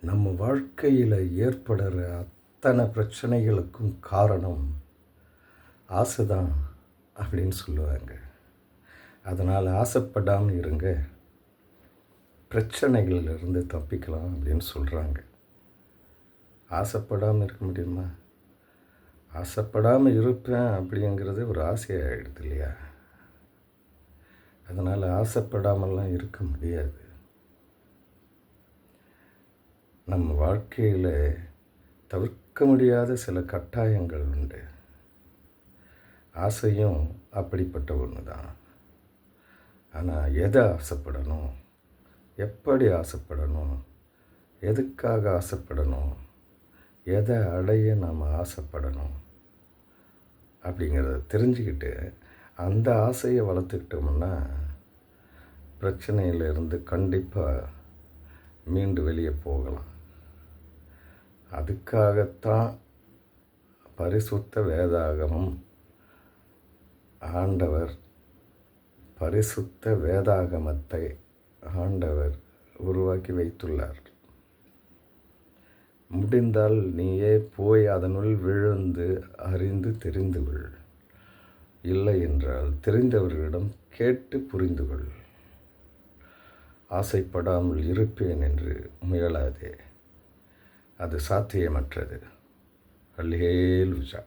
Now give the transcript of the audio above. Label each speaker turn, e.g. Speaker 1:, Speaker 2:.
Speaker 1: நம்ம வாழ்க்கையில் ஏற்படுற அத்தனை பிரச்சனைகளுக்கும் காரணம் ஆசை தான் அப்படின்னு சொல்லுவாங்க. அதனால் ஆசைப்படாமல் இருங்க, பிரச்சனைகளிலிருந்து தப்பிக்கலாம் அப்படின்னு சொல்கிறாங்க. ஆசைப்படாமல் இருக்க முடியுமா? ஆசைப்படாமல் இருப்பேன் அப்படிங்கிறது ஒரு ஆசையாகிடுது இல்லையா? அதனால் ஆசைப்படாமல்லாம் இருக்க முடியாது. நம்ம வாழ்க்கையில் தவிர்க்க முடியாத சில கட்டாயங்கள் உண்டு. ஆசையும் அப்படிப்பட்ட ஒன்று தான். ஆனால் எதை ஆசைப்படணும், எப்படி ஆசைப்படணும், எதுக்காக ஆசைப்படணும், எதை அடைய நாம் ஆசைப்படணும் அப்படிங்கிறத தெரிஞ்சுக்கிட்டு அந்த ஆசையை வளர்த்துக்கிட்டோம்னா பிரச்சனையிலிருந்து கண்டிப்பாக மீண்டு வெளியே போகலாம். அதுக்காகத்தான் பரிசுத்த வேதாகமம் பரிசுத்த வேதாகமத்தை ஆண்டவர் உருவாக்கி வைத்துள்ளார். முடிந்தால் நீயே போய் அதனுள் விழுந்து அறிந்து தெரிந்து கொள். இல்லை என்றால் தெரிந்தவர்களிடம் கேட்டு புரிந்து கொள். ஆசைப்படாமல் இருப்பேன் என்று முயலாதே, அது சாத்தியமற்றது. அல்லேலூயா.